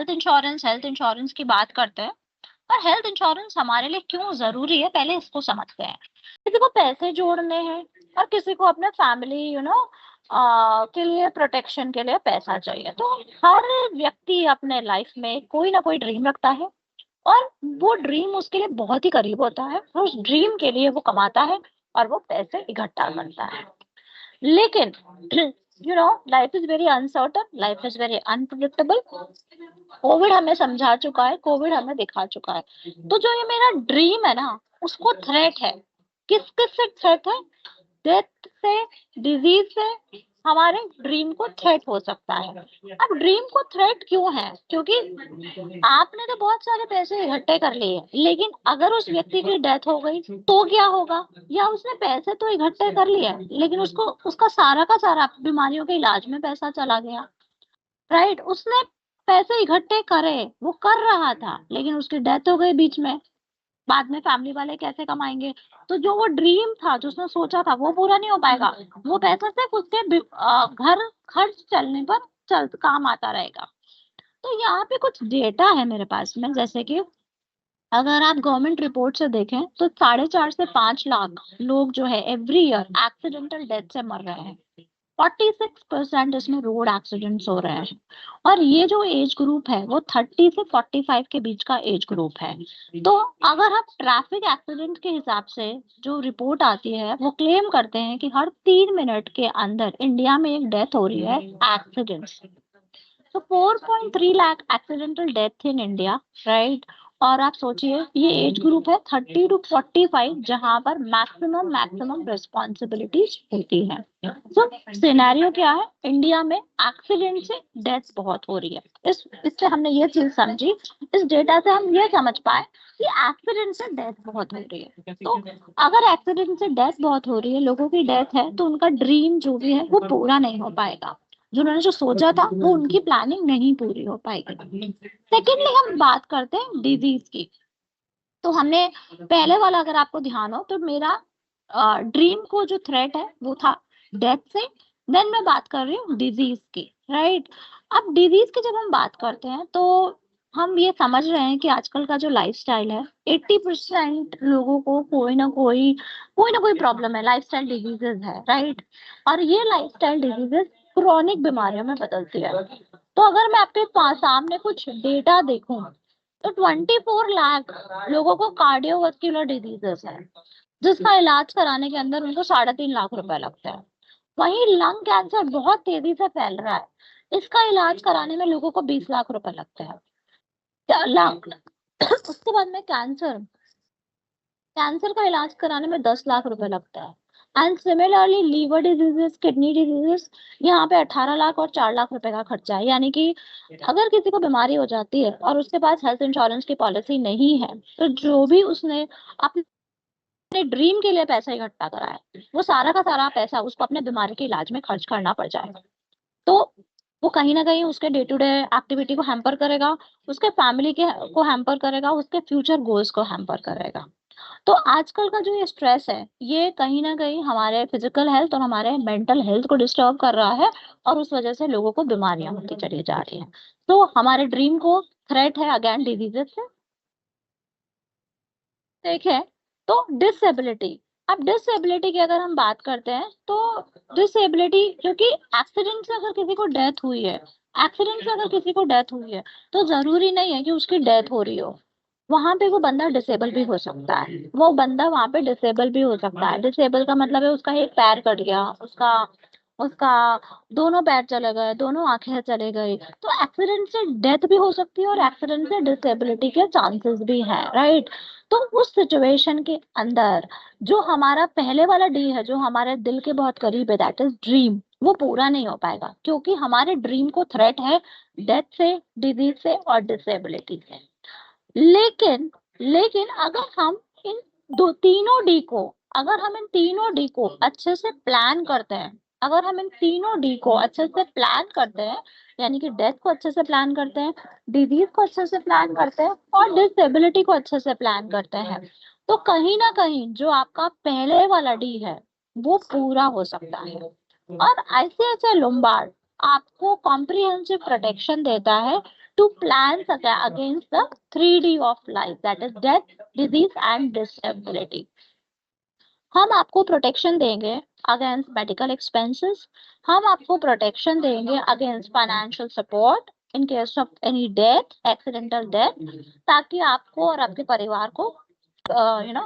Health insurance की बात करते हैं। और हेल्थ इंश्योरेंस हमारे लिए क्यों जरूरी है, पहले इसको समझते हैं। किसी को पैसे जोड़ने हैं और किसी को अपने फैमिली के लिए, प्रोटेक्शन के लिए पैसा चाहिए। तो हर व्यक्ति अपने लाइफ में कोई ना कोई ड्रीम रखता है और वो ड्रीम उसके लिए बहुत ही करीब होता है। उस ड्रीम के लिए वो कमाता है और वो पैसे इकट्ठा करता है। लेकिन life is very uncertain, life is very unpredictable. Covid हमें समझा चुका है, कोविड हमें दिखा चुका है। तो जो ये मेरा ड्रीम है ना, उसको थ्रेट है। किस किस से थ्रेट है? डेथ से, डिजीज से हमारे ड्रीम को थ्रेट हो सकता है। अब ड्रीम को थ्रेट क्यों है? क्योंकि आपने तो बहुत सारे पैसे इकट्ठे कर लिए, लेकिन अगर उस व्यक्ति की डेथ हो गई तो क्या होगा? या उसने पैसे तो इकट्ठे कर लिए, लेकिन उसको उसका सारा का सारा बीमारियों के इलाज में पैसा चला गया, राइट? उसने पैसे इकट्ठे करे, वो कर रहा था, लेकिन उसकी डेथ हो गई बीच में। बाद में फैमिली वाले कैसे कमाएंगे? तो जो वो ड्रीम था, जो उसने सोचा था, वो पूरा नहीं हो पाएगा। वो पैसा सिर्फ उसके घर खर्च चलने पर चल काम आता रहेगा। तो यहाँ पे कुछ डेटा है मेरे पास में, जैसे कि अगर आप गवर्नमेंट रिपोर्ट से देखें तो 4.5 से 5 लाख लोग जो है एवरी ईयर एक्सीडेंटल डेथ से मर रहे हैं। 46% इसमें रोड एक्सीडेंट्स हो रहे हैं। और ये जो एज ग्रुप है वो 30 से 45 के बीच का एज ग्रुप है। तो अगर हम ट्रैफिक एक्सीडेंट के हिसाब से जो रिपोर्ट आती है, वो क्लेम करते हैं कि हर 3 मिनट के अंदर इंडिया में एक डेथ हो रही है एक्सीडेंट से। तो 4.3 lakh accidental death in India, right? और आप सोचिए, ये एज ग्रुप है 30 to 45, जहां पर मैक्सिमम रिस्पॉन्सिबिलिटीज होती है। तो सिनेरियो क्या है? इंडिया में एक्सीडेंट से डेथ बहुत हो रही है। इससे हमने ये चीज समझी, इस डेटा से हम ये समझ पाए कि एक्सीडेंट से डेथ बहुत हो रही है। तो अगर एक्सीडेंट से डेथ बहुत हो रही है, लोगों की डेथ है, तो उनका ड्रीम जो भी है वो पूरा नहीं हो पाएगा। जिन्होंने जो सोचा था वो उनकी प्लानिंग नहीं पूरी हो पाएगी। सेकेंडली हम बात करते हैं डिजीज की। तो हमने पहले वाला अगर आपको ध्यान हो तो मेरा ड्रीम को जो थ्रेट है वो था डेथ से। देन मैं बात कर रही हूँ डिजीज की, राइट? अब डिजीज की जब हम बात करते हैं तो हम ये समझ रहे हैं कि आजकल का जो लाइफस्टाइल है, 80% लोगों को कोई ना कोई प्रॉब्लम है, लाइफस्टाइल डिजीजेस है, राइट? और ये लाइफस्टाइल डिजीजेस क्रॉनिक बीमारियों में बदलती है। तो अगर मैं आपके सामने कुछ डेटा देखूं तो 24 लाख लोगों को कार्डियोवास्कुलर डिजीजेस है, जिसका इलाज कराने के अंदर उनको 3.5 लाख रुपए लगते हैं। वहीं लंग कैंसर बहुत तेजी से फैल रहा है, इसका इलाज कराने में लोगों को 20 लाख रुपए लगते हैं। लंग उसके बाद में कैंसर, कैंसर का इलाज कराने में 10 लाख रुपए लगता है। And similarly liver diseases, kidney diseases, यहाँ पे 18 लाख और 4 लाख रुपए का खर्चा है। यानी कि अगर किसी को बीमारी हो जाती है और उसके पास हेल्थ इंश्योरेंस की पॉलिसी नहीं है, तो जो भी उसने अपने ड्रीम के लिए पैसा इकट्ठा करा है, वो सारा का सारा पैसा उसको अपने बीमारी के इलाज में खर्च करना पड़ जाएगा। तो वो कहीं ना कहीं उसके डे टू डे एक्टिविटी को हैम्पर करेगा, उसके फैमिली के को हैम्पर करेगा, उसके फ्यूचर गोल्स को हैम्पर करेगा। तो आजकल का जो ये स्ट्रेस है, ये कहीं ना कहीं हमारे फिजिकल हेल्थ और हमारे मेंटल हेल्थ को डिस्टर्ब कर रहा है, और उस वजह से लोगों को बीमारियां होती चली जा रही हैं। तो हमारे ड्रीम को थ्रेट है अगेन डिजीजेस से। देखें तो डिसेबिलिटी। अब डिसेबिलिटी की अगर हम बात करते हैं तो डिसेबिलिटी, क्योंकि एक्सीडेंट से अगर किसी को डेथ हुई है, एक्सीडेंट से अगर किसी को डेथ हुई है, तो जरूरी नहीं है कि उसकी डेथ हो रही हो। वहां पे वो बंदा डिसेबल भी हो सकता है, वो बंदा वहां पे डिसेबल भी हो सकता है। डिसेबल का मतलब है उसका एक पैर कट गया, उसका उसका दोनों पैर चले गए, दोनों आंखें चले गई। तो एक्सीडेंट से डेथ भी हो सकती है और एक्सीडेंट से डिसेबिलिटी के चांसेस भी हैं, राइट? तो उस सिचुएशन के अंदर जो हमारा पहले वाला डी है, जो हमारे दिल के बहुत करीब है, दैट इज ड्रीम, वो पूरा नहीं हो पाएगा, क्योंकि हमारे ड्रीम को थ्रेट है डेथ से, डिजीज से और डिसेबिलिटी से। लेकिन लेकिन अगर हम इन तीनों डी को अच्छे से प्लान करते हैं, अगर हम इन तीनों डी को अच्छे से प्लान करते हैं, यानी कि डेथ को अच्छे से प्लान करते हैं, डिजीज को अच्छे से प्लान करते हैं और डिसेबिलिटी को अच्छे से प्लान करते हैं, तो कहीं ना कहीं जो आपका पहले वाला डी है वो पूरा हो सकता है। और आईसीआईसीआई लोम्बार्ड आपको कॉम्प्रिहेंसिव प्रोटेक्शन देता है to plans against the 3D of life, that is death, disease and disability. हम आपको प्रोटेक्शन देंगे अगेंस्ट मेडिकल एक्सपेंसेस, हम आपको प्रोटेक्शन देंगे against financial support in case of any death, accidental death, ताकि आपको और आपके परिवार को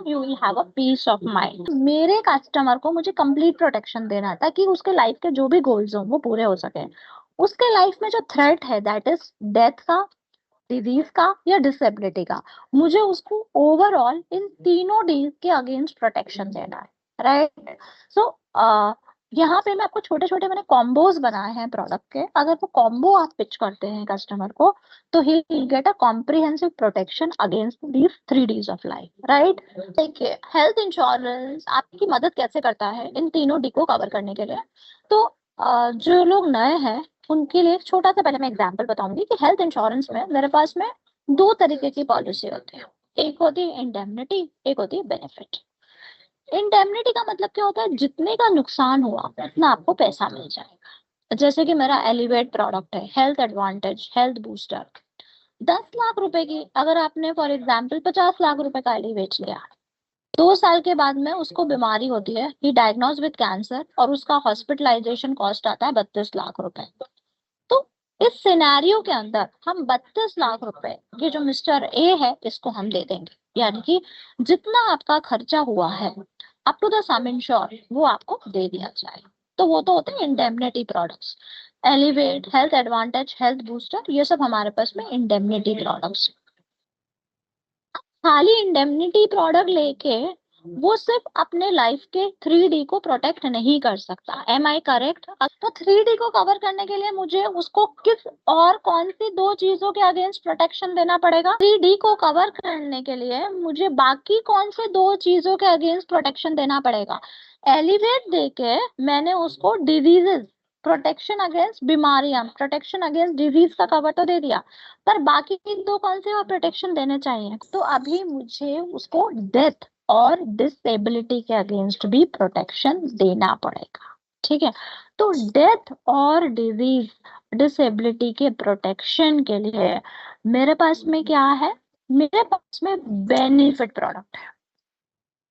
you will have a peace of mind. मेरे कस्टमर को मुझे कंप्लीट प्रोटेक्शन देना है ताकि उसके लाइफ के जो भी गोल्स हो वो पूरे हो सके। उसके लाइफ में जो थ्रेट है दैट इज डेथ का, डिजीज का या डिसेबिलिटी का, मुझे उसको ओवरऑल इन तीनों डी के अगेंस्ट प्रोटेक्शन देना है, राइट। सो यहाँ पे मैं आपको छोटे छोटे मैंने कॉम्बोज बनाए हैं प्रोडक्ट के। अगर वो कॉम्बो आप पिच करते हैं कस्टमर को तो he will get a comprehensive protection against these 3 Ds of life, right. देखिए, हेल्थ इंश्योरेंस आपकी मदद कैसे करता है इन तीनों डी को कवर करने के लिए। तो जो लोग नए हैं उनके लिए एक छोटा सा पहले मैं एग्जांपल बताऊंगी कि हेल्थ इंश्योरेंस में मेरे पास में 2 तरीके की पॉलिसी होती है। एक होती है इंडेमनिटी, एक होती है बेनिफिट। इंडेमनिटी का मतलब क्या होता है, जितने का नुकसान हुआ उतना आपको पैसा मिल जाएगा। जैसे कि मेरा एलिवेट प्रोडक्ट है health advantage health booster, 10 lakh रुपए की, अगर आपने फॉर एग्जाम्पल 50 लाख रुपए का एलिवेट लिया, 2 साल के बाद में उसको बीमारी होती है, ही डायग्नोज विद कैंसर और उसका हॉस्पिटलाइजेशन कॉस्ट आता है 32 लाख रुपए। तो इस सिनेरियो के अंदर हम 32 लाख रुपए ये जो मिस्टर ए है इसको हम दे देंगे, यानी कि जितना आपका खर्चा हुआ है up to the sum insure वो आपको दे दिया जाए। तो वो तो होते हैं indemnity products. Elevate, health advantage, health booster, ये सब हमारे पास में इंडेमनिटी प्रोडक्ट्स। खाली इंडेमनिटी प्रोडक्ट लेके वो सिर्फ अपने लाइफ के 3D को प्रोटेक्ट नहीं कर सकता। Am I correct? तो 3D को कवर करने के लिए मुझे उसको किस और कौन सी 2 चीजों के अगेंस्ट प्रोटेक्शन देना पड़ेगा? 3D को कवर करने के लिए मुझे बाकी कौन से 2 चीजों के अगेंस्ट प्रोटेक्शन देना पड़ेगा? एलिवेट देके मैंने उसको डिजीजेस, प्रोटेक्शन अगेंस्ट बीमारियां, प्रोटेक्शन अगेंस्ट डिजीज का कवर तो दे दिया, पर बाकी 2 कौन से और प्रोटेक्शन देने चाहिए? तो अभी मुझे उसको डेथ और डिसेबिलिटी के अगेंस्ट भी प्रोटेक्शन देना पड़ेगा, ठीक है। तो डेथ और डिजीज डिसेबिलिटी के प्रोटेक्शन के लिए मेरे पास में क्या है? मेरे पास में बेनिफिट प्रोडक्ट है,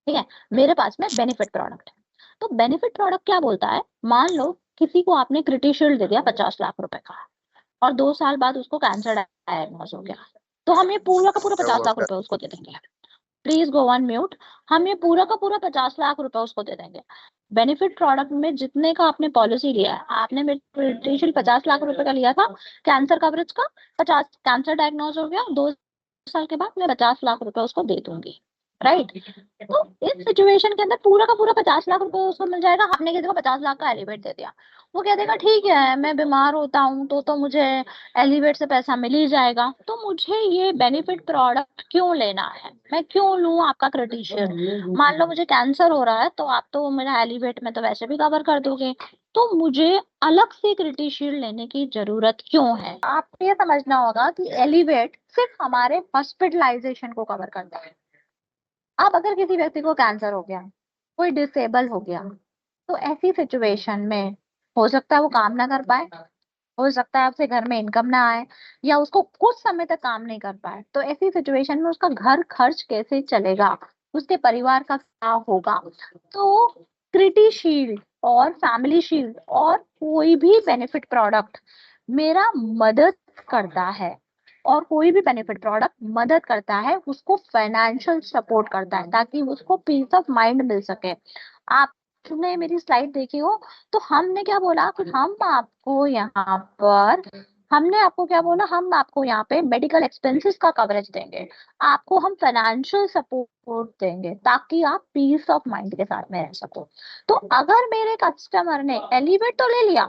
ठीक है। मेरे पास में बेनिफिट प्रोडक्ट है। तो बेनिफिट प्रोडक्ट क्या बोलता है? मान लो किसी को आपने क्रिटिशियल दे दिया 50 लाख रुपए का और 2 साल बाद उसको कैंसर डायग्नोज हो गया, तो हम ये पूरा का पूरा 50 लाख रुपए उसको दे देंगे। Please go on mute. हम ये पूरा का पूरा 50 लाख रुपए उसको दे देंगे। बेनिफिट प्रोडक्ट में जितने का आपने पॉलिसी लिया है, आपने मेडिटेशन 50 लाख रुपए का लिया था कैंसर कवरेज का, 50 कैंसर डायग्नोज हो गया, 2 साल के बाद मैं 50 लाख रुपए उसको दे दूंगी, राइट। तो इस सिचुएशन के अंदर पूरा का पूरा 50 लाख रुपए उसको मिल जाएगा। आपने किसी को 50 लाख का एलिवेट दे दिया, वो कह देगा ठीक है मैं बीमार होता हूँ तो मुझे एलिवेट से पैसा मिल ही जाएगा, तो मुझे ये बेनिफिट प्रोडक्ट क्यों लेना है? मैं क्यों लूं आपका क्रिटिशियल? मान लो मुझे कैंसर हो रहा है तो आप तो मेरा एलिवेट में तो वैसे भी कवर कर दोगे, तो मुझे अलग से क्रिटिशियल लेने की जरूरत क्यों है? आपको ये समझना होगा कि एलिवेट सिर्फ हमारे हॉस्पिटलाइजेशन को कवर करता है। अब अगर किसी व्यक्ति को कैंसर हो गया, कोई डिसेबल हो गया, तो ऐसी सिचुएशन में हो सकता है वो काम ना कर पाए, हो सकता है आपसे घर में इनकम ना आए, या उसको कुछ समय तक काम नहीं कर पाए, तो ऐसी सिचुएशन में उसका घर खर्च कैसे चलेगा, उसके परिवार का क्या होगा? तो क्रिटी शील्ड और फैमिली शील्ड और कोई भी बेनिफिट प्रोडक्ट मेरा मदद करता है, और कोई भी बेनिफिट प्रोडक्ट मदद करता है उसको फाइनेंशियल सपोर्ट करता है ताकि उसको पीस ऑफ माइंड मिल सके। आपने मेरी स्लाइड देखी हो तो हमने क्या बोला कि हमने आपको क्या बोला, हम आपको यहाँ पे मेडिकल एक्सपेंसेस का कवरेज देंगे, आपको हम फाइनेंशियल सपोर्ट देंगे ताकि आप पीस ऑफ माइंड के साथ में रह सको। तो अगर मेरे कस्टमर ने एलिवेट तो ले लिया,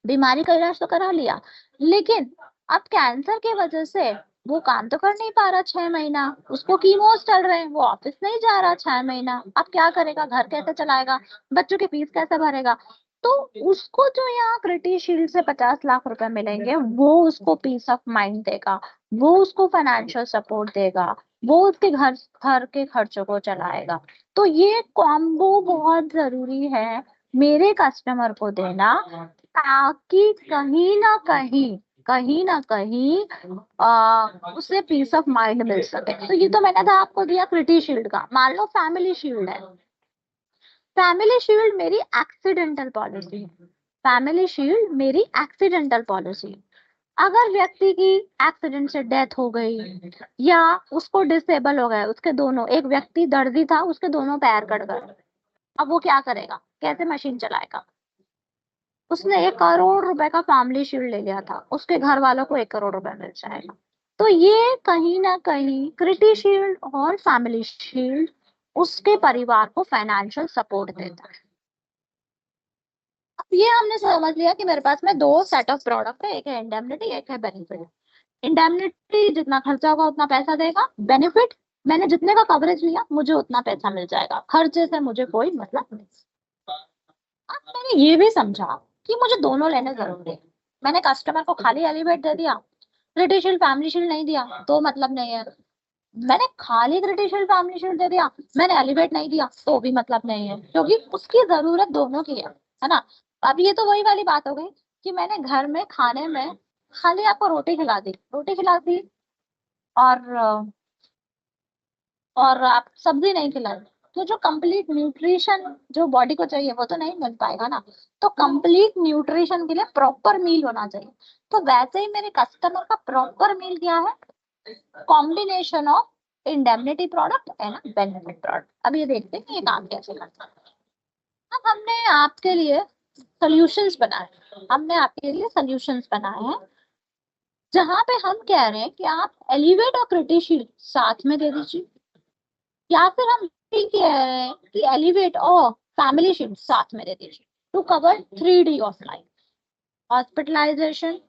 बीमारी का इलाज तो करा लिया, लेकिन अब कैंसर की वजह से वो काम तो कर नहीं पा रहा 6 महीना, उसको कीमोस चल रहे हैं, वो ऑफिस नहीं जा रहा 6 महीना, अब क्या करेगा? घर कैसे चलाएगा? बच्चों की फीस कैसे भरेगा? तो उसको जो यहाँ क्रिटी शील्ड से 50 लाख रुपए मिलेंगे वो उसको पीस ऑफ माइंड देगा, वो उसको फाइनेंशियल सपोर्ट देगा, वो उसके घर घर के खर्चों को चलाएगा। तो ये कॉम्बो बहुत जरूरी है मेरे कस्टमर को देना, ताकि कहीं ना कहीं कहीं ना कहीं उसे पीस ऑफ माइंड मिल सके। तो ये तो मैंने था आपको दिया क्रिटी शील्ड का। मान लो फैमिली शील्ड है। फैमिली शील्ड मेरी एक्सीडेंटल पॉलिसी है। फैमिली शील्ड मेरी एक्सीडेंटल पॉलिसी है। अगर व्यक्ति की एक्सीडेंट से डेथ हो गई या उसको डिसेबल हो गया, उसके दोनों, एक व्यक्ति दर्जी था, उसके दोनों पैर कट गए, अब वो क्या करेगा, कैसे मशीन चलाएगा? उसने 1 करोड़ रुपए का फैमिली शील्ड ले लिया था, उसके घर वालों को 1 करोड़ रुपए मिल जाएगा। तो ये कहीं ना कहीं क्रिटी शील्ड और फैमिली शील्ड उसके परिवार को फाइनेंशियल सपोर्ट देता है। अब ये हमने समझ लिया कि मेरे पास में 2 सेट ऑफ प्रोडक्ट है, एक है इंडेमनिटी, एक है बेनिफिट। इंडेमनिटी जितना खर्चा होगा उतना पैसा देगा। बेनिफिट, मैंने जितने का कवरेज लिया मुझे उतना पैसा मिल जाएगा, खर्चे से मुझे कोई मतलब नहीं। अब मैंने ये भी समझा कि मुझे दोनों लेने जरूरी है। मैंने कस्टमर को खाली एलिवेट दे दिया, क्रिटी शील्ड फैमिली शील्ड नहीं दिया तो मतलब नहीं है। मैंने खाली क्रिटी शील्ड फैमिली शील्ड दे दिया, मैंने एलिवेट नहीं दिया तो भी मतलब नहीं है, क्योंकि उसकी जरूरत दोनों की है ना। अब ये तो वही वाली बात हो गई कि मैंने घर में खाने में खाली आपको रोटी खिला दी और और आप सब्जी नहीं खिलाई, तो जो कंप्लीट न्यूट्रिशन जो बॉडी को चाहिए वो तो नहीं मिल पाएगा ना। तो कंप्लीट न्यूट्रिशन के लिए प्रॉपर मील होना चाहिए। तो वैसे ही मेरे कस्टमर का प्रॉपर मील क्या है? Combination of indemnity product and benefit product. अब ये देखते हैं कि ये काम कैसे करता है। अब हमने आपके लिए सॉल्यूशंस बनाए हैं, जहां पे हम कह रहे हैं कि आप एलिवेट और क्रिटिशील्ड साथ में दे दीजिए, या फिर हम ये कह रहे हैं कि एलिवेट और फैमिली शील्ड साथ में दे दीजिए to cover 3D of life: hospitalisation,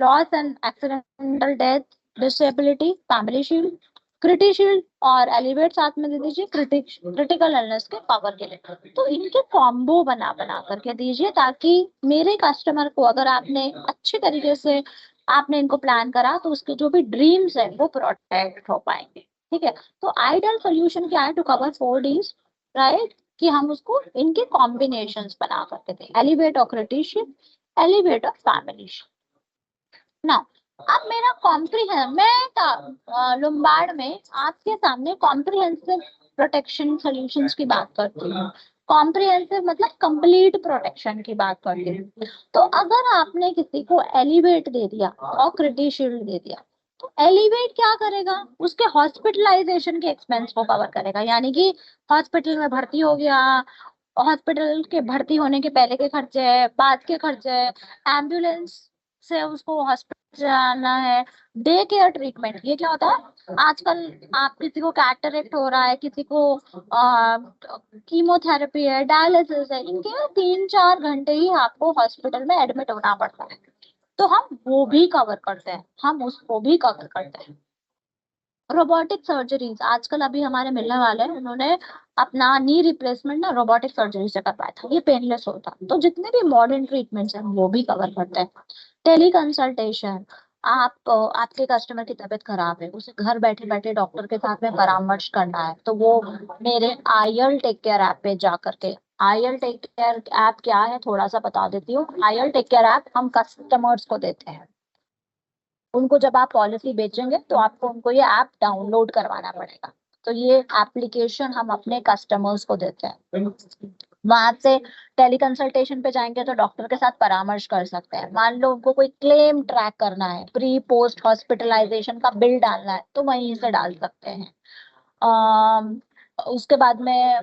loss and accidental death, disability, family shield, criti shield और एलिवेट साथ में दे दीजिए क्रिटिकल इलनेस के कवर के लिए। तो इनके कॉम्बो बना बना करके दीजिए, ताकि मेरे कस्टमर को, अगर आपने अच्छे तरीके से आपने इनको प्लान करा, तो उसके जो भी ड्रीम्स है वो प्रोटेक्ट हो पाएंगे। ठीक है, तो आइडियल सोल्यूशन क्या है टू कवर 4Ds, राइट? कि हम उसको इनके कॉम्बिनेशंस बना करके दें: एलिवेट और क्रिटी शील्ड, एलिवेट और फैमिली शील्ड ना। अब मेरा कॉम्प्रिहेंसिव, मैं लुम्बार्ड में आपके सामने कॉम्प्रिहेंसिव प्रोटेक्शन सॉल्यूशंस की बात करती हूँ। कॉम्प्रिहेंसिव मतलब कंप्लीट प्रोटेक्शन की बात करती हूँ। तो अगर आपने किसी को एलिवेट दे दिया और क्रिटी शील्ड दे दिया, तो एलिवेट क्या करेगा? उसके हॉस्पिटलाइजेशन के एक्सपेंस को कवर करेगा, यानी कि हॉस्पिटल में भर्ती हो गया, हॉस्पिटल के भर्ती होने के पहले के खर्चे, बाद के खर्चे, एम्बुलेंस से उसको हॉस्पिटल जाना है, डे केयर ट्रीटमेंट। ये क्या होता है आजकल? आप किसी को कैटरेक्ट हो रहा है, किसी को कीमोथेरेपी है, डायलिसिस है, इनके 3-4 घंटे ही आपको हॉस्पिटल में एडमिट होना पड़ता है। तो हम वो भी कवर करते हैं, हम उसको भी कवर करते हैं। रोबोटिक सर्जरीज आजकल अभी हमारे मिलने वाले हैं, उन्होंने अपना नी रिप्लेसमेंट ना रोबोटिक सर्जरी से करवाया था, ये पेनलेस होता है। तो जितने भी मॉडर्न ट्रीटमेंट्स हैं वो भी कवर करते हैं। टेली कंसल्टेशन, आपके कस्टमर की तबीयत खराब है, उसे घर बैठे बैठे डॉक्टर के साथ में परामर्श करना है, तो वो मेरे आईएल टेक केयर ऐप पे जा करके, आईएल टेक केयर ऐप क्या है थोड़ा सा बता देती हूँ। आईएल टेक केयर ऐप हम कस्टमर्स को देते हैं। उनको जब आप पॉलिसी बेचेंगे तो आपको उनको ये ऐप डाउनलोड करवाना पड़ेगा। तो ये एप्लीकेशन हम अपने कस्टमर्स को देते हैं। वहां से टेली कंसल्टेशन पे जाएंगे तो डॉक्टर के साथ परामर्श कर सकते हैं। मान लो उनको कोई क्लेम ट्रैक करना है, प्री पोस्ट हॉस्पिटलाइजेशन का बिल डालना है, तो वहीं से डाल सकते हैं। अम, उसके बाद में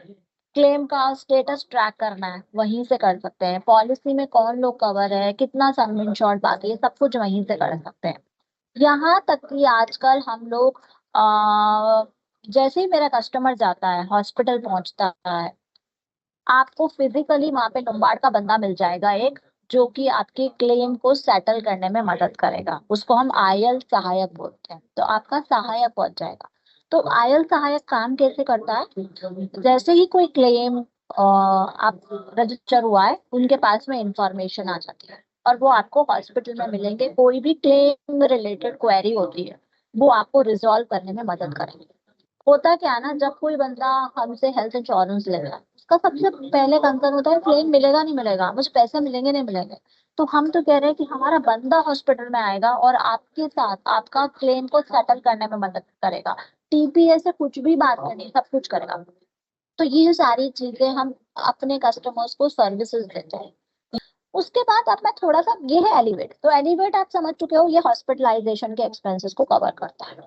क्लेम का स्टेटस ट्रैक करना है, वहीं से कर सकते हैं। पॉलिसी में कौन लोग कवर है, कितना सम इंश्योर्ड बाकी है, सब कुछ वहीं से कर सकते हैं। यहाँ तक कि आजकल हम लोग जैसे ही मेरा कस्टमर जाता है, हॉस्पिटल पहुंचता है, आपको फिजिकली वहां पे लुम्बार्ड का बंदा मिल जाएगा एक, जो कि आपके क्लेम को सेटल करने में मदद करेगा। उसको हम आयल सहायक बोलते हैं। तो आपका सहायक पहुंच जाएगा। तो आयल सहायक काम कैसे करता है? जैसे ही कोई क्लेम आप रजिस्टर हुआ है, उनके पास में इंफॉर्मेशन आ जाती है और वो आपको हॉस्पिटल में मिलेंगे। कोई भी क्लेम रिलेटेड क्वेरी होती है वो आपको रिजॉल्व करने में मदद करेंगे। होता क्या है ना, जब कोई बंदा हमसे हेल्थ इंश्योरेंस ले रहा है, उसका सबसे पहले कंसर्न होता है क्लेम मिलेगा नहीं मिलेगा, मुझे पैसे मिलेंगे नहीं मिलेंगे। तो हम तो कह रहे हैं कि हमारा बंदा हॉस्पिटल में आएगा और आपके साथ आपका क्लेम को सेटल करने में मदद करेगा। टीपीए से कुछ भी बात करनी, सब कुछ करेगा। तो ये सारी चीजें हम अपने कस्टमर्स को सर्विसेज देते हैं। उसके बाद अब मैं थोड़ा सा, ये है एलिवेट। तो एलिवेट आप समझ चुके हो, ये हॉस्पिटलाइजेशन के एक्सपेंसेस को कवर करता है।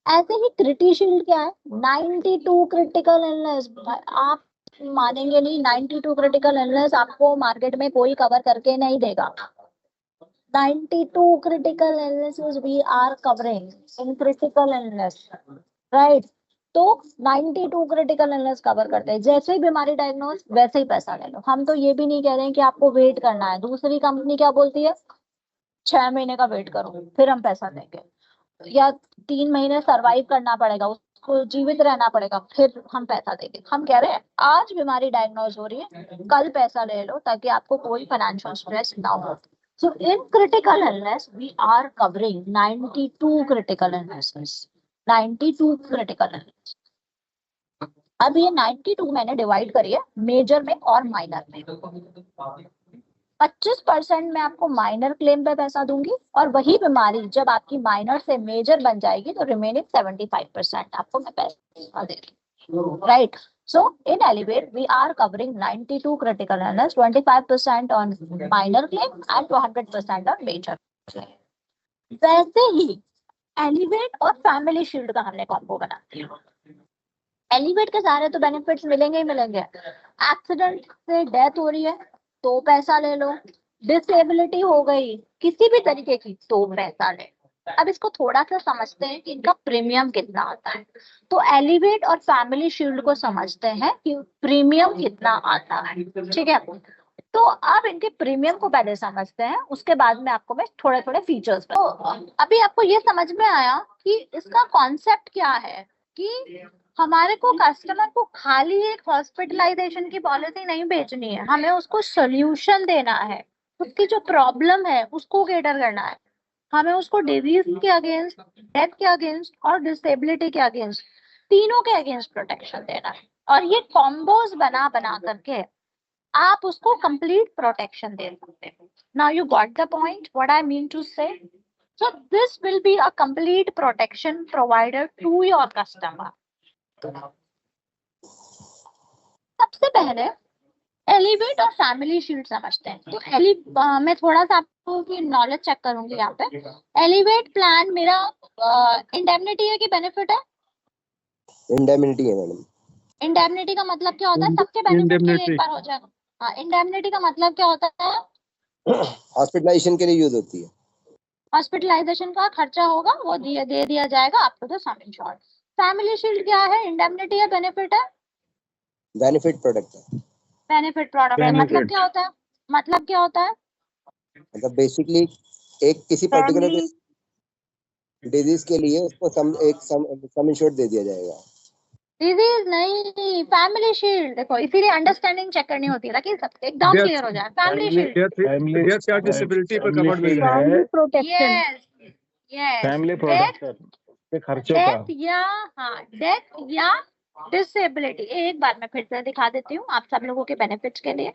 ऐसे ही क्रिटिशील्ड क्या है, 92 क्रिटिकल इलनेस। आप मानेंगे नहीं, 92 क्रिटिकल इलनेस आपको मार्केट में कोई कवर करके नहीं देगा। 92 critical illnesses we are covering in critical illness, right? तो 92 क्रिटिकल इलनेस कवर करते हैं। जैसे ही बीमारी डायग्नोज, वैसे ही पैसा ले लो। हम तो ये भी नहीं कह रहे हैं कि आपको वेट करना है। दूसरी कंपनी क्या बोलती है, 6 महीने का वेट करो फिर हम पैसा देंगे, या 3 महीने सरवाइव करना पड़ेगा, उसको जीवित रहना पड़ेगा फिर हम पैसा देंगे। हम कह रहे हैं आज बीमारी डायग्नोज हो रही है, कल पैसा ले लो ताकि आपको कोई फाइनेंशियल स्ट्रेस ना हो। So in critical illness, we are covering 92 critical illnesses. 92 critical illness. अब ये 92 मैंने डिवाइड करिए मेजर में और माइनर में। 25% मैं आपको माइनर क्लेम पे पैसा दूंगी, और वही बीमारी जब आपकी माइनर से मेजर बन जाएगी तो रिमेनिंग 75% आपको मैं पैसा देगी, right? So in Elevate, we are covering 92 critical illness, 25% on minor claim and 100% on major claim. वैसे ही Elevate और Family Shield का हमने कॉम्बो बना दिया। Elevate के सारे तो बेनिफिट्स मिलेंगे ही मिलेंगे। एक्सीडेंट से डेथ हो रही है तो पैसा ले लो, डिसेबिलिटी हो गई किसी भी तरीके की तो पैसा ले। अब इसको थोड़ा सा समझते हैं कि इनका प्रीमियम कितना आता है। तो एलिवेट और फैमिली शील्ड को समझते हैं कि प्रीमियम कितना आता है, ठीक है? तो अब इनके प्रीमियम को पहले समझते हैं, उसके बाद में आपको मैं थोड़े थोड़े फीचर्स। तो अभी आपको ये समझ में आया कि इसका कॉन्सेप्ट क्या है, कि हमारे को कस्टमर को खाली एक हॉस्पिटलाइजेशन की पॉलिसी नहीं बेचनी है, हमें उसको सोल्यूशन देना है। उसकी जो प्रॉब्लम है उसको केटर करना है। हमें उसको डिजीज के अगेंस्ट, डेथ के अगेंस्ट और डिसेबिलिटी के अगेंस्ट, तीनों के अगेंस्ट प्रोटेक्शन देना है। और ये कॉम्बोज बना बना करके आप उसको कंप्लीट प्रोटेक्शन दे सकते हो। Now you got the point what I mean to say. So this will be a complete protection provider to your customer. सबसे पहले एलिवेट और फैमिली शील्ड समझते हैं। तो मैं थोड़ा सा आपको की नॉलेज चेक करूंगी यहाँ पे। एलिवेट प्लान मेरा इंडेमनिटी है कि बेनिफिट है? इंडेमनिटी है मैडम। इंडेमनिटी का मतलब क्या होता है? सबके बेनिफिट के लिए एक बार हो जाएगा। हाँ, इंडेमनिटी का मतलब क्या होता है? हॉस्पिटलाइजेशन के लिए यूज होती है। हॉस्पिटलाइजेशन का खर्चा होगा वो दे दिया जाएगा आपको, तो सम इंश्योर्ड। फैमिली शील्ड क्या है, इंडेमनिटी है बेनिफिट है? बेनिफिट प्रोडक्ट है। बेनिफिट प्रोडक्ट है। मतलब क्या होता है? मतलब क्या होता है? मतलब बेसिकली एक किसी पर्टिकुलर डिजीज के लिए उसको सम इंश्योर्ड दे दिया जाएगा। डिजीज नहीं, फैमिली शील्ड। देखो इसीलिए अंडरस्टैंडिंग चेक करनी होती है ताकि सब एकदम क्लियर हो जाए। फैमिली शील्ड डेथ या डिसेबिलिटी पर कवर्ड मिल रहा है। यस यस, फैमिली प्रोटेक्शन के खर्चों का। डेथ या, हाँ, डेथ या डिसेबिलिटी। एक बार मैं फिर से दिखा देती हूँ आप सब लोगों के बेनिफिट्स के लिए।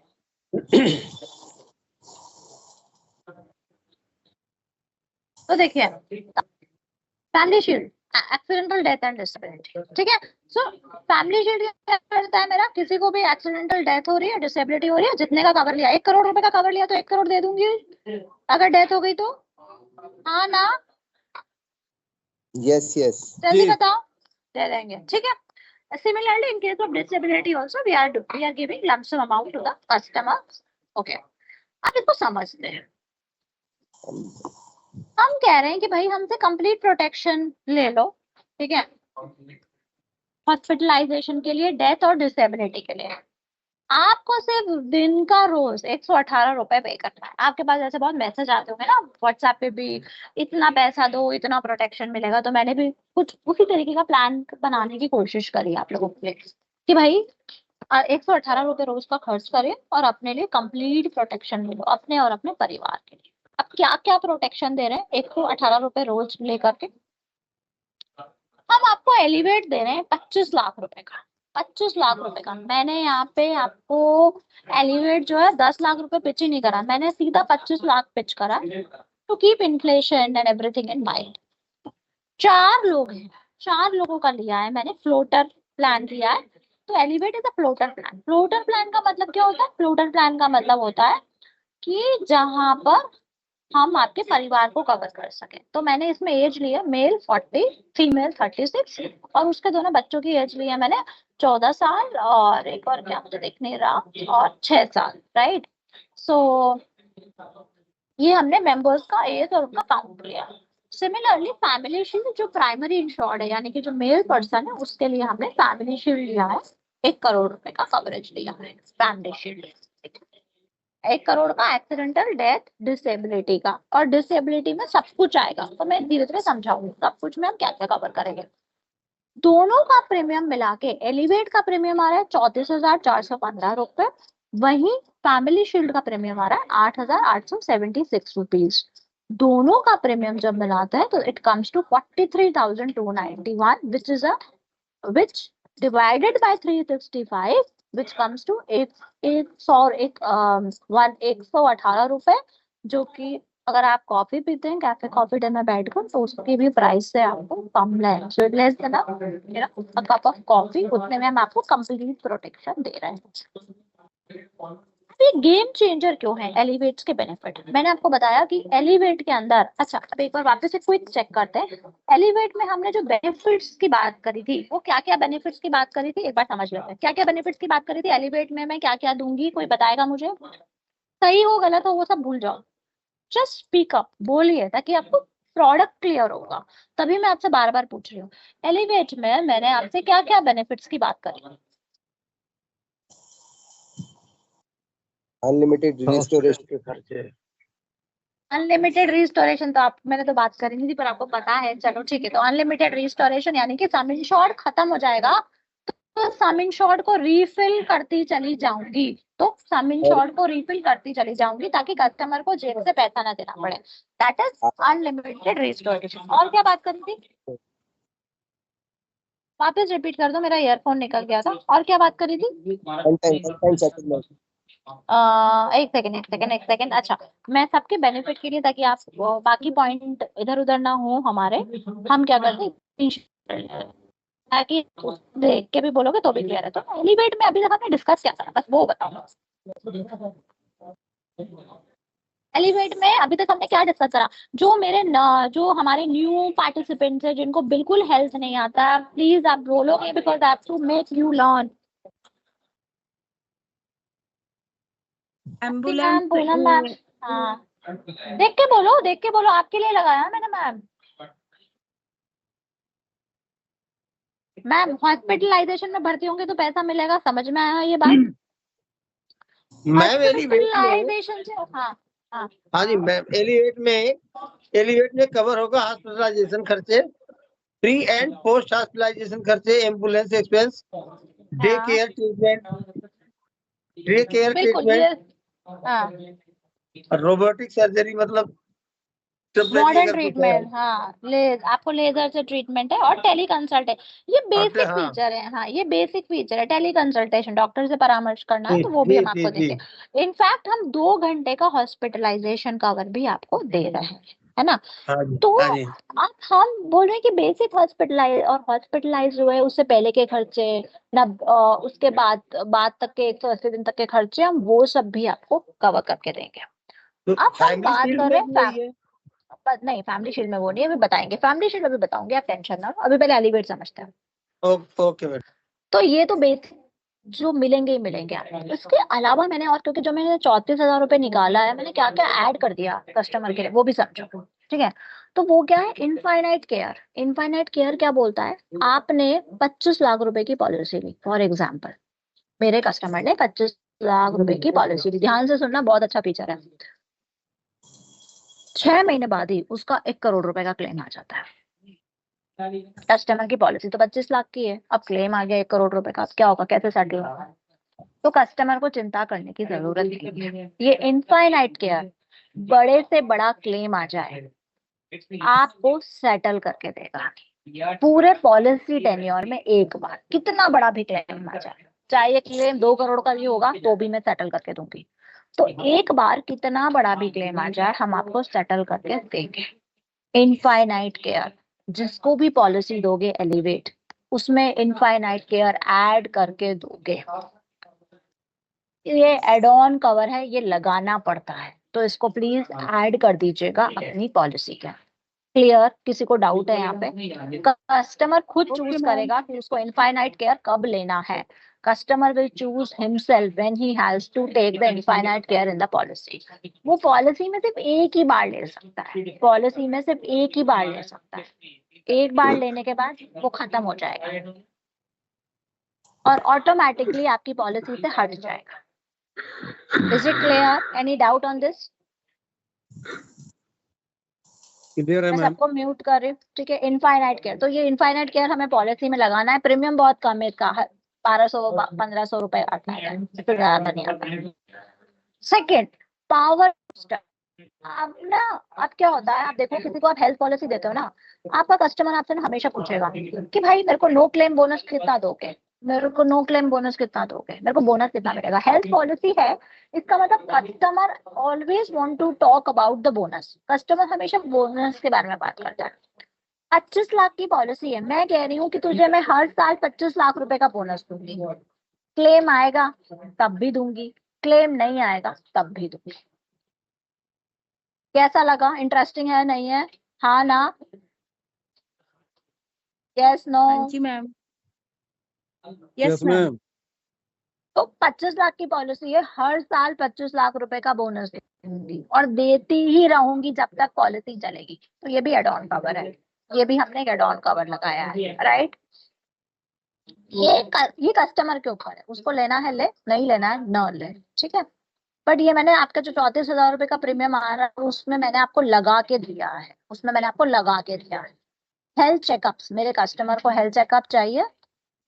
तो देखिए, family shield, accidental death and disability, ठीक है? सो फैमिली शील्ड क्या करता है, मेरा किसी को भी एक्सीडेंटल डेथ हो रही है, डिसेबिलिटी हो रही है, जितने का कवर लिया, 1 करोड़ रुपए का कवर लिया तो 1 करोड़ दे दूंगी। अगर डेथ हो गई तो हाँ ना? यस यस, जल्दी बताओ। दे देंगे, ठीक है? Similarly, in case of disability also, we are giving lump sum amount to the customer. Okay. अब इसको समझते हैं। हम कह रहे हैं कि भाई हमसे कंप्लीट प्रोटेक्शन ले लो, ठीक है? हॉस्पिटलाइजेशन के लिए, डेथ और डिसेबिलिटी के लिए आपको सिर्फ दिन का रोज 118 रुपए पे करना है। आपके पास ऐसे बहुत मैसेज आते होंगे ना व्हाट्सएप पे भी, इतना पैसा दो इतना प्रोटेक्शन मिलेगा। तो मैंने भी कुछ उसी तरीके का प्लान बनाने की कोशिश करी आप लोगों के लिए कि भाई 118 रुपए रोज का खर्च करें और अपने लिए कंप्लीट प्रोटेक्शन ले लो, अपने और अपने परिवार के लिए। अब क्या क्या प्रोटेक्शन दे रहे हैं 118 रुपए रोज लेकर के? हम आपको आपको एलिवेट दे रहे हैं 25 लाख रुपए का, 25 लाख रुपए का। मैंने यहाँ पे आपको एलिवेट जो है 10 लाख रुपए पिच ही नहीं करा, मैंने सीधा 25 लाख पिच करा, to keep inflation and everything in mind. 4 लोग हैं, 4 लोगों का लिया है मैंने, फ्लोटर प्लान लिया है। तो elevate is a floater plan. Floater plan का मतलब क्या होता है? फ्लोटर प्लान का मतलब होता है कि जहां पर हम आपके परिवार को कवर कर सके। तो मैंने इसमें एज लिया मेल 40, फीमेल 36, और उसके दोनों बच्चों की एज लिया मैंने 14 साल और एक और क्या मुझे दिख नहीं रहा, और 6 साल, राइट। सो ये हमने मेंबर्स का एज और उनका काउंट लिया। सिमिलरली फैमिली शील्ड जो प्राइमरी इंश्योर्ड है, यानी कि जो मेल पर्सन है, उसके लिए हमने फैमिली शील्ड लिया है, 1 करोड़ रुपए का कवरेज लिया है फैमिली शील्ड। 1 करोड़ का एक्सीडेंटल डेथ डिसेबिलिटी का, और डिसेबिलिटी में सब कुछ आएगा, तो मैं धीरे धीरे समझाऊंगी सब कुछ में हम क्या क्या कवर करेंगे। दोनों का प्रीमियम मिला के एलिवेट का प्रीमियम आ रहा है 34,415 रुपए, वहीं फैमिली शील्ड का प्रीमियम आ रहा है 8,876 रुपीज। दोनों का प्रीमियम जब मिलाता है तो it comes to 43,291, which is a which divided by 365 which comes to 118 रुपए, जो कि अगर आप कॉफी पीते हैं कैफे कॉफी डे में बैठकर तो उसकी भी प्राइस से आपको कम less than a cup of coffee, उतने में हम आपको कंप्लीट प्रोटेक्शन दे रहे हैं। ये गेम चेंजर क्यों है एलिवेट्स के बेनिफिट? मैंने आपको बताया कि एलिवेट के अंदर, अच्छा अब एक बार वापस से क्विक चेक करते हैं। एलिवेट में हमने जो बेनिफिट्स की बात करी थी, वो क्या क्या बेनिफिट्स की बात करी थी, एक बार समझ लेते हैं। क्या क्या बेनिफिट्स की बात करी थी एलिवेट में? मैं क्या क्या दूंगी, कोई बताएगा मुझे? सही हो गलत हो वो सब भूल जाओ, जस्ट स्पीक अप, बोलिए, ताकि आपको प्रोडक्ट क्लियर होगा। तभी मैं आपसे बार बार पूछ रही हूँ, एलिवेट में मैंने आपसे क्या क्या बेनिफिट्स की बात करी? अनलिमिटेड रिस्टोरेशन के खर्चे। अनलिमिटेड रिस्टोरेशन तो आप, मैंने तो बात करी नहीं थी पर आपको पता है, चलो ठीक है। तो अनलिमिटेड रिस्टोरेशन यानी कि सम इंश्योर्ड खत्म हो जाएगा तो सम इंश्योर्ड को रीफिल करती चली जाऊंगी, तो सम और इंश्योर्ड को रीफिल करती चली जाऊंगी ताकि कस्टमर को जेब से पैसा ना देना पड़े। That is unlimited restoration. और क्या बात करी थी? वापस रिपीट कर दो, मेरा ईयरफोन निकल गया था। और क्या बात करी थी? One time settlement. एक सेकेंड। अच्छा, मैं सबके बेनिफिट के लिए, ताकि आप बाकी पॉइंट इधर उधर ना हो हमारे, हम क्या करते हैं ताकि देख के भी बोलोगे तो भी क्लियर है। तो एलिवेट में अभी तक हमने डिस्कस क्या करा, बस वो बताओ। एलिवेट में अभी तक हमने क्या डिस्कस करा? जो हमारे न्यू पार्टिसिपेंट्स है जिनको बिल्कुल हेल्थ नहीं आता, प्लीज आप बोलोगे, because I have to make you learn. Ambulance Poonam ma'am, हाँ देख के बोलो, आपके लिए लगाया मैंने मैम। मैम हॉस्पिटलाइजेशन में भर्ती होंगे तो पैसा मिलेगा, समझ में आया ये बात? मैम एलिवेट में, हॉस्पिटलाइजेशन से, हाँ हाँ हाँ जी मैम, एलिवेट में कवर होगा हॉस्पिटलाइजेशन खर्चे, प्री एंड पोस्ट हॉस्पिटलाइजेशन खर्चे, एम्बुलेंस एक्सपेंस, डे हाँ केयर ट्रीटमेंट, बिल्कुल ये, हाँ रोबोटिक सर्जरी, मतलब मॉडर्न ट्रीटमेंट, हाँ आपको लेजर से ट्रीटमेंट है, और टेली कंसल्ट है। ये बेसिक हाँ फीचर है, हाँ ये बेसिक फीचर है। टेली कंसल्टेशन, डॉक्टर से परामर्श करना है जी तो वो भी जी हम आपको जी जी। देंगे। इनफैक्ट हम 2 घंटे का हॉस्पिटलाइजेशन कवर भी आपको दे रहे हैं, है ना? हाँ जी तो हाँ जी। अब हम बोल रहे हैं कि बेसिक हॉस्पिटलाइज हुए उससे पहले के खर्चे ना, उसके बाद तक के 180 दिन तक के खर्चे, हम वो सब भी आपको कवर करके देंगे। तो अब हम फैमिली बात शील्ड कर में रहे भी वही हैं, है? नहीं फैमिली शील्ड में वो नहीं, अभी बताएंगे। फैमिली शील्ड अभी बताऊंगी, आप टेंशन ना लो, अभी पहले एलिवेट समझते हैं। Okay ma'am. तो ये तो बेसिक जो मिलेंगे ही मिलेंगे आपको। इसके अलावा मैंने, और क्योंकि जो मैंने 34,000 रुपए निकाला है, मैंने क्या क्या ऐड कर दिया कस्टमर के लिए वो भी समझो, ठीक है? तो वो क्या है? Infinite care. इनफाइनाइट केयर क्या बोलता है? आपने 25 लाख रुपए की पॉलिसी ली, फॉर एग्जाम्पल मेरे कस्टमर ने 25 लाख रुपए की पॉलिसी ली, ध्यान से सुनना, बहुत अच्छा फीचर है। 6 महीने बाद ही उसका 1 करोड़ रुपए का क्लेम आ जाता है। कस्टमर की पॉलिसी तो 25 लाख की है, अब क्लेम आ गया 1 करोड़ रुपए का, अब क्या होगा, कैसे सेटल होगा? तो कस्टमर को चिंता करने की जरूरत नहीं है। ये इनफाइनाइट केयर बड़े से बड़ा क्लेम आ जाए आपको सेटल करके देगा। पूरे पॉलिसी टेन्योर में एक बार, कितना बड़ा भी क्लेम आ जाए, चाहे ये क्लेम 2 करोड़ का भी होगा तो भी मैं सेटल करके दूंगी। तो एक बार कितना बड़ा भी क्लेम आ जाए हम आपको सेटल करके देंगे। इनफाइनाइट केयर, जिसको भी पॉलिसी दोगे एलिवेट, उसमें इनफाइनाइट केयर ऐड करके दोगे। ये एड ऑन कवर है, ये लगाना पड़ता है, तो इसको प्लीज ऐड कर दीजिएगा अपनी पॉलिसी के। क्लियर? किसी को डाउट है यहाँ पे? कस्टमर खुद चूज करेगा कि उसको इनफाइनाइट केयर कब लेना है। Customer will choose himself when he has to take the infinite care in the policy. वो पॉलिसी में सिर्फ एक ही बार ले सकता है, पॉलिसी में सिर्फ एक ही बार ले सकता है। एक बार लेने के बाद वो खत्म हो जाएगा और ऑटोमेटिकली आपकी पॉलिसी से हट जाएगा। Is it clear? Any doubt on this? Clear है मैं मैम? सबको म्यूट कर रही हूँ, ठीक है। इनफाइनाइट केयर, तो ये इनफाइनाइट केयर हमें पॉलिसी में लगाना है। प्रीमियम बहुत कम है इसका, 1200-1500 रुपए आता है, इससे ज्यादा नहीं आता। Second, power booster. अब ना, अब क्या होता है, आप देखो किसी को आप हेल्थ पॉलिसी देते हो ना, आपका कस्टमर आपसे ना हमेशा पूछेगा कि भाई मेरे को नो क्लेम बोनस कितना दोगे, मेरे को नो क्लेम बोनस कितना दोगे, मेरे को बोनस कितना मिलेगा। हेल्थ पॉलिसी है, इसका मतलब customer always want to talk about the bonus. Customer हमेशा बोनस के बारे में बात करता है। 25 लाख की पॉलिसी है, मैं कह रही हूँ कि तुझे मैं हर साल 25 लाख रुपए का बोनस दूंगी। क्लेम आएगा तब भी दूंगी, क्लेम नहीं आएगा तब भी दूंगी। कैसा लगा? इंटरेस्टिंग है नहीं है? हाँ ना? Yes no? हाँ जी ma'am. Yes yes ma'am. Ma'am. तो 25 लाख की पॉलिसी है, हर साल 25 लाख रुपए का बोनस दूंगी और देती ही रहूंगी जब तक पॉलिसी चलेगी। तो ये भी एड ऑन कवर है, ये भी हमने एड ऑन कवर लगाया है, राइट। ये कस्टमर के ऊपर है, उसको लेना है ले, नहीं लेना है न ले, ठीक है। बट ये मैंने आपका जो 34,000 रुपए का प्रीमियम आ रहा है उसमें मैंने आपको लगा के दिया है, उसमें मैंने आपको लगा के दिया है। हेल्थ चेकअप्स, मेरे कस्टमर को हेल्थ चेकअप चाहिए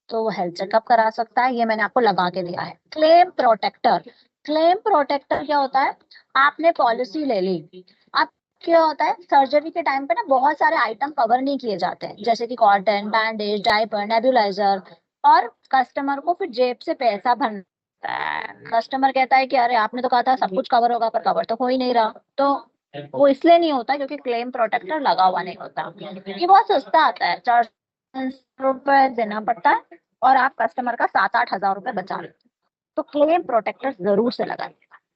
तो वो हेल्थ चेकअप करा सकता है, ये मैंने आपको लगा के दिया है। क्लेम प्रोटेक्टर, क्लेम प्रोटेक्टर क्या होता है, आपने पॉलिसी ले ली, अब क्या होता है सर्जरी के टाइम पे ना बहुत सारे आइटम कवर नहीं किए जाते हैं, जैसे कि कॉटन, बैंडेज, डायपर, नेबुलाइजर, और कस्टमर को फिर जेब से पैसा भरना पड़ता है। कस्टमर कहता है कि अरे आपने तो कहा था सब कुछ कवर होगा, पर कवर तो हो ही नहीं रहा। तो वो इसलिए नहीं होता क्योंकि क्लेम प्रोटेक्टर लगा हुआ नहीं होता। ये बहुत सस्ता आता है, 400 रुपए देना पड़ता है और आप कस्टमर का 7-8 हजार रुपए बचा लेते हैं। तो क्लेम प्रोटेक्टर जरूर से लगाएं।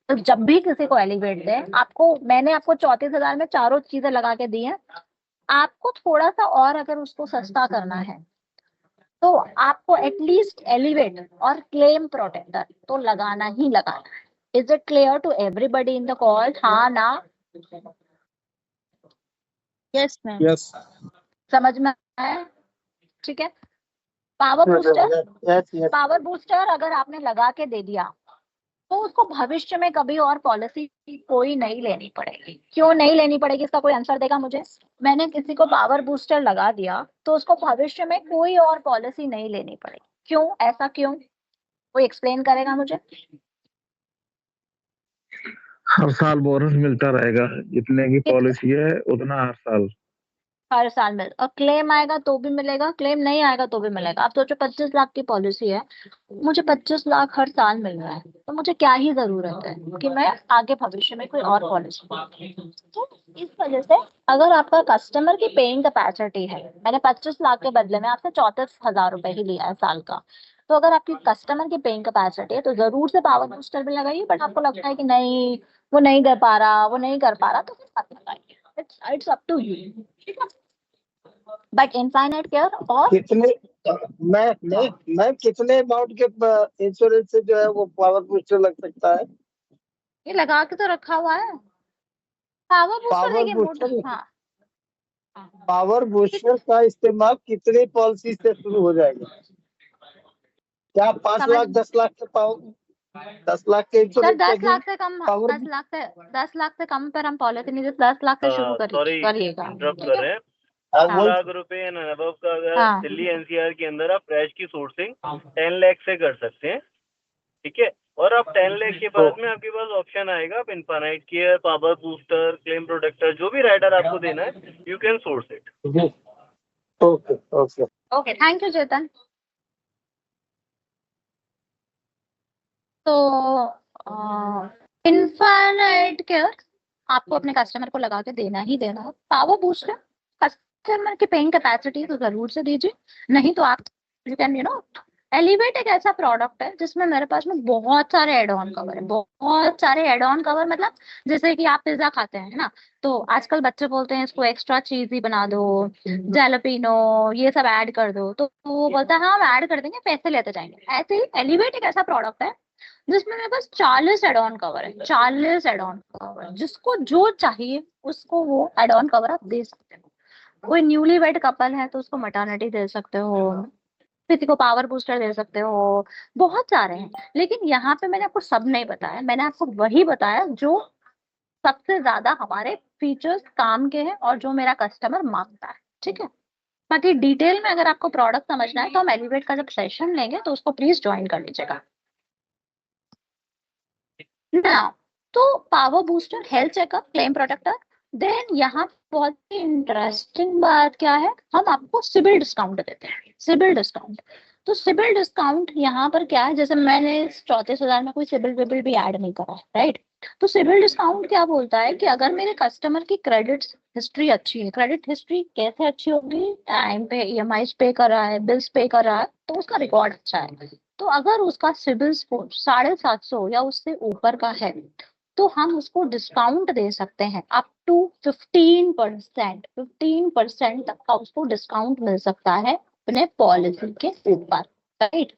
तो जब भी किसी को एलिवेट दे, आपको मैंने आपको 34,000 में चारों चीजें लगा के दी हैं, आपको थोड़ा सा और अगर उसको सस्ता करना है तो आपको एटलीस्ट एलिवेट और क्लेम प्रोटेक्टर तो लगाना ही लगाना है। Is it clear to everybody in the call? हाँ ना? Yes ma'am. यस। समझ में आया? ठीक है। Power booster, yes yes. Power booster अगर आपने लगा के दे दिया तो उसको भविष्य में कभी और पॉलिसी कोई नहीं लेनी पड़ेगी। क्यों नहीं लेनी पड़ेगी, इसका कोई आंसर देगा मुझे? मैंने किसी को पावर बूस्टर लगा दिया तो उसको भविष्य में कोई और पॉलिसी नहीं लेनी पड़ेगी। क्यों? ऐसा क्यों? कोई एक्सप्लेन करेगा मुझे? हर साल बोनस मिलता रहेगा, जितने की पॉलिसी है उतना हर हर साल। साल मिल, और क्लेम आएगा तो भी मिलेगा, क्लेम नहीं आएगा तो भी मिलेगा। आप सोचो 25 लाख की पॉलिसी है, मुझे 25 लाख हर साल मिल रहा है, तो मुझे क्या ही जरूरत है कि मैं आगे भविष्य में कोई और पॉलिसी। तो इस वजह से अगर आपका कस्टमर की पेइंग कैपेसिटी है, मैंने 25 लाख के बदले में आपसे 34,000 रुपए ही लिया है साल का, तो अगर आपकी कस्टमर की पेइंग कैपेसिटी है तो जरूर से पावर बूस्टर भी लगाइए। बट आपको लगता है कि नहीं वो नहीं कर पा रहा, वो नहीं कर पा रहा, तो फिर मत लगाइए। इट्स अप टू यू, ठीक है। बट इनफाइनाइट केयर और कितने मैं कितने अमाउंट के इंश्योरेंस से जो है वो पावर बूस्टर लग सकता है? ये लगा के तो रखा हुआ है। पावर बूस्टर पावर देखिए बूस्टर, हाँ, पावर बूस्टर का इस्तेमाल कितने पॉलिसी से शुरू हो जाएगा? क्या 5 समझ लाख 10 लाख के पावर 10 लाख के सर इंश्योरेंस 10 लाख से कम, पावर 10 लाख से कम पर हम पॉलिसी नहीं देते। 10 लाख से शुरू सॉरी करिएगा, इंटरप्ट ठीक कर है। रहे हैं। हाँ, 10 लाख रुपए एंड अबव का अगर हाँ। दिल्ली एनसीआर के अंदर आप फ्रेश की सोर्सिंग 10 लाख से कर सकते हैं, ठीक है। और आप 10 लाख के बाद में आपके पास ऑप्शन आएगा, आप infinite care, power booster, claim protector, जो भी राइडर आपको देना है, you can source it. Okay okay. Okay, thank you Chetan. तो इनफाइनाइट केयर आपको अपने कस्टमर को लगा के देना ही देना है। पावर बूस्टर कस्टमर की पेइंग कैपेसिटी तो जरूर से दीजिए, नहीं तो आप यू कैन एलिवेट एक ऐसा प्रोडक्ट है जिसमें मेरे पास में बहुत सारे एड ऑन कवर है, बहुत सारे एड ऑन कवर। मतलब जैसे कि आप पिज्जा खाते हैं ना, तो आजकल बच्चे बोलते हैं इसको एक्स्ट्रा चीजी बना दो, जैलपिनो ये सब ऐड कर दो, तो वो बोलता है हाँ हम ऐड कर देंगे, पैसे लेते जाएंगे। ऐसे ही एलिवेट एक ऐसा प्रोडक्ट है जिसमें मेरे पास 40 एड ऑन कवर है, 40 एड ऑन कवर। जिसको जो चाहिए उसको वो एड ऑन कवर आप दे सकते हो। कोई न्यूली वेड कपल है तो उसको मैटरनिटी दे सकते हो, किसी को पावर बूस्टर दे सकते हो, बहुत सारे हैं। लेकिन यहाँ पे मैंने आपको सब नहीं बताया, मैंने आपको वही बताया जो सबसे ज्यादा हमारे फीचर्स काम के हैं और जो मेरा कस्टमर मांगता है। ठीक है, बाकी डिटेल में अगर आपको प्रोडक्ट समझना है तो हम एलिवेट का जब सेशन लेंगे तो उसको प्लीज ज्वाइन कर लीजिएगा ना। तो power booster, health checkup, claim protector, then यहाँ बहुत ही इंटरेस्टिंग बात क्या है, हम आपको सिबिल डिस्काउंट देते हैं। सिबिल डिस्काउंट, तो सिबिल डिस्काउंट यहाँ पर क्या है, जैसे मैंने 34,000 में कोई सिबिल विबिल भी ऐड नहीं करा है, राइट। तो सिबिल डिस्काउंट क्या बोलता है कि अगर मेरे कस्टमर की क्रेडिट हिस्ट्री अच्छी है, क्रेडिट हिस्ट्री कैसे अच्छी होगी, टाइम पे EMI पे कर रहा है, बिल्स पे कर रहा है, तो उसका रिकॉर्ड अच्छा है। तो अगर उसका सिबिल स्कोर 750 या उससे ऊपर का है तो हम उसको डिस्काउंट दे सकते हैं अप टू 15%। 15% तक का उसको डिस्काउंट मिल सकता है अपने पॉलिसी के ऊपर, राइट।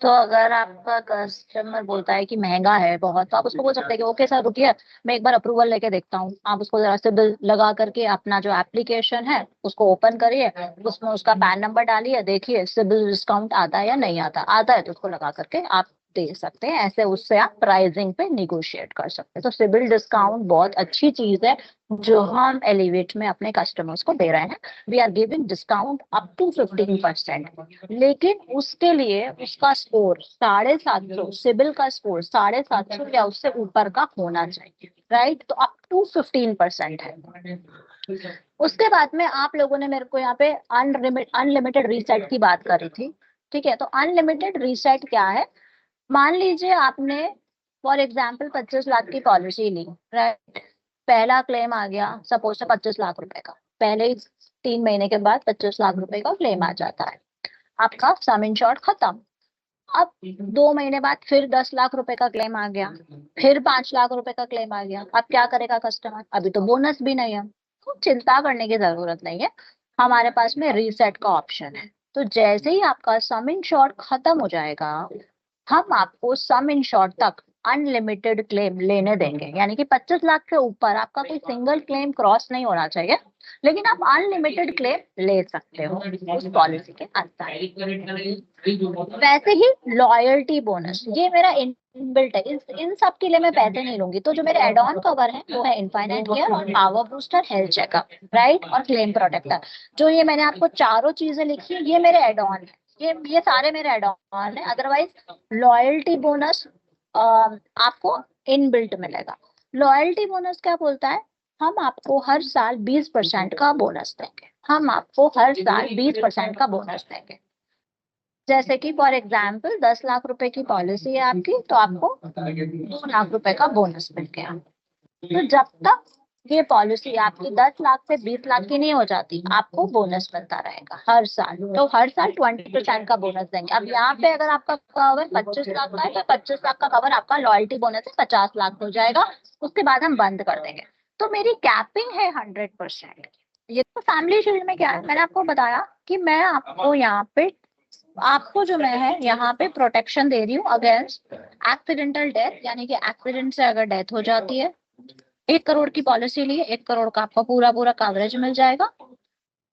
तो अगर आपका कस्टमर बोलता है कि महंगा है बहुत, तो आप उसको बोल सकते हैं कि ओके सर रुकिए, मैं एक बार अप्रूवल लेके देखता हूँ। आप उसको जरा सिबिल लगा करके अपना जो एप्लीकेशन है उसको ओपन करिए, उसमें उसका पैन नंबर डालिए, देखिए सिबिल डिस्काउंट आता है या नहीं आता। आता है तो उसको लगा करके आप दे सकते हैं। ऐसे उससे आप प्राइसिंग पे निगोशिएट कर सकते हैं। तो सिबिल डिस्काउंट बहुत अच्छी चीज है जो हम एलिवेट में अपने कस्टमर्स को दे रहे हैं। We are giving discount up to 15%, लेकिन उसके लिए उसका स्कोर 750, सिबिल का स्कोर 750 या उससे ऊपर का होना चाहिए, राइट। तो अप टू 15% है। उसके बाद में आप लोगों ने मेरे को यहाँ पे अनलिमिटेड रीसेट की बात करी थी, ठीक है। तो अनलिमिटेड रीसेट क्या है, मान लीजिए आपने फॉर एग्जाम्पल 25 लाख की पॉलिसी ली, राइट। पहला क्लेम आ गया सपोज से 25 लाख रुपए का, पहले ही 3 महीने के बाद 25 लाख रुपए का क्लेम आ जाता है, आपका सम इंश्योर्ड खत्म। अब 2 महीने बाद फिर 10 लाख रुपए का क्लेम आ गया, फिर 5 लाख रुपए का क्लेम आ गया। अब क्या करेगा कस्टमर, अभी तो बोनस भी नहीं है, तो चिंता करने की जरूरत नहीं है, हमारे पास में रीसेट का ऑप्शन है। तो जैसे ही आपका सम इंश्योर्ड खत्म हो जाएगा, हम आपको सम इंश्योर्ड तक अनलिमिटेड क्लेम लेने देंगे। यानी कि 25 लाख के ऊपर आपका कोई सिंगल क्लेम क्रॉस नहीं होना चाहिए, लेकिन आप अनलिमिटेड क्लेम ले सकते हो उस पॉलिसी के अंदर। वैसे ही लॉयल्टी बोनस, ये मेरा इनबिल्ट है, इन सब के लिए मैं पैसे नहीं लूंगी। तो जो मेरे एड ऑन कवर है वो है इनफाइनाइट केयर और power booster, health checkup, right, और क्लेम प्रोटेक्टर। जो ये मैंने आपको चारों चीजें लिखी है ये मेरे एड ऑन है, ये सारे मेरे एड ऑन है। अदरवाइज लॉयल्टी बोनस आपको इनबिल्ट मिलेगा। लॉयल्टी बोनस क्या बोलता है, हम आपको हर साल 20% का बोनस देंगे, हम आपको हर साल 20% का बोनस देंगे। जैसे कि फॉर एग्जाम्पल 10 लाख रुपए की पॉलिसी है आपकी, तो आपको 2 लाख रुपए का बोनस मिल गया। तो जब तक ये पॉलिसी आपकी 10 लाख से 20 लाख की नहीं हो जाती, आपको बोनस मिलता रहेगा हर साल। तो हर साल 20% का बोनस देंगे। अब यहाँ पे अगर आपका कवर 25 लाख का है तो 25 लाख का कवर आपका लॉयल्टी बोनस से 50 लाख हो जाएगा, उसके बाद हम बंद कर देंगे। तो मेरी कैपिंग है 100%। ये तो फैमिली शील्ड में क्या है, मैंने आपको बताया कि मैं आपको यहाँ पे आपको जो मैं है यहाँ पे प्रोटेक्शन दे रही हूँ अगेंस्ट एक्सीडेंटल डेथ। यानी कि एक्सीडेंट से अगर डेथ हो जाती है, 1 करोड़ की पॉलिसी लिए 1 करोड़ का आपका पूरा कवरेज मिल जाएगा।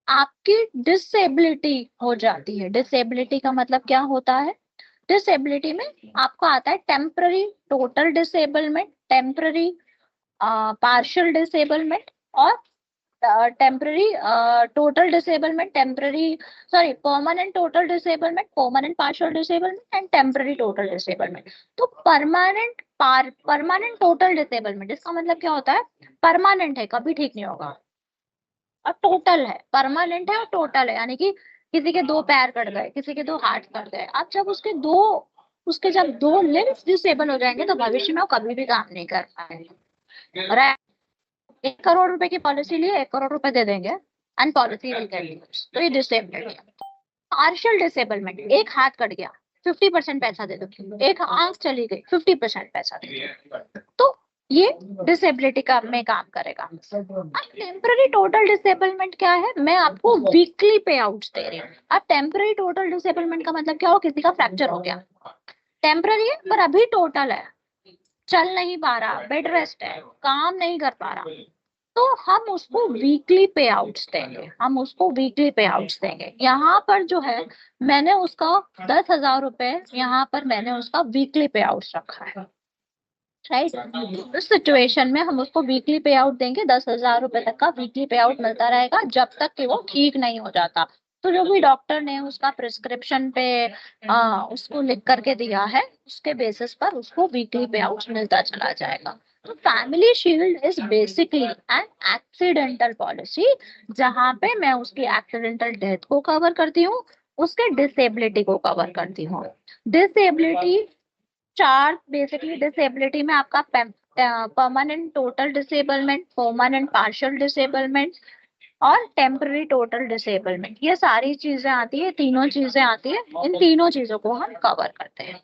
आपकी डिसेबिलिटी हो जाती है, डिसेबिलिटी का मतलब क्या होता है, डिसेबिलिटी में आपको आता है temporary total disablement, temporary partial disablement और temporary total disablement, temporary sorry permanent total disablement, permanent partial disablement and temporary total disablement. तो परमानेंट टोटल डिसेबलमेंट इसका मतलब क्या होता है, परमानेंट है, कभी ठीक नहीं होगा। और टोटल है, परमानेंट है और टोटल है, यानी कि किसी के 2 पैर कट गए, किसी के 2 हाथ कट गए। अब जब उसके जब 2 लिम्स डिसेबल हो जाएंगे तो भविष्य में वो कभी भी काम नहीं कर पाएंगे। राइट, 1 करोड़ रुपए की पॉलिसी लिए 1 करोड़ रुपए दे देंगे and policy will get used. तो ये डिसेबिलिटी है। पार्शियल डिसेबलमेंट, एक हाथ कट गया 50% पैसा दे दो, एक आंख चली गई 50% पैसा दे दो, तो ये डिसेबिलिटी का में काम करेगा। टेम्पररी टोटल डिसेबलमेंट क्या है? मैं आपको वीकली पे आउट दे रही हूँ। अब टेम्पररी टोटल डिसेबलमेंट का मतलब क्या हो? किसी का फ्रैक्चर हो गया, टेम्पररी है पर अभी टोटल है, चल नहीं पा रहा, बेड रेस्ट है, काम नहीं कर पा रहा, तो हम उसको वीकली पे आउट्स देंगे, हम उसको वीकली पे आउट्स देंगे। यहाँ पर जो है मैंने उसका 10,000 रुपए, यहाँ पर मैंने उसका वीकली पे आउट्स रखा है। राइट, इस सिचुएशन में हम उसको वीकली पे आउट देंगे, 10,000 रुपए तक का वीकली पे आउट मिलता रहेगा जब तक कि वो ठीक नहीं हो जाता। तो जो भी डॉक्टर ने उसका प्रिस्क्रिप्शन पे उसको लिख करके दिया है, उसके बेसिस पर उसको वीकली पे आउट मिलता चला जाएगा। तो family shield is basically an accidental policy, जहां पे मैं उसकी एक्सीडेंटल डेथ को कवर करती हूँ, उसके डिसेबिलिटी को कवर करती हूँ। डिसेबिलिटी 4 बेसिकली डिसेबिलिटी में आपका permanent total disablement, permanent partial disablement और टेम्पररी टोटल डिसेबलमेंट, ये सारी चीजें आती है, तीनों चीजें आती है। इन तीनों चीजों को हम कवर करते हैं।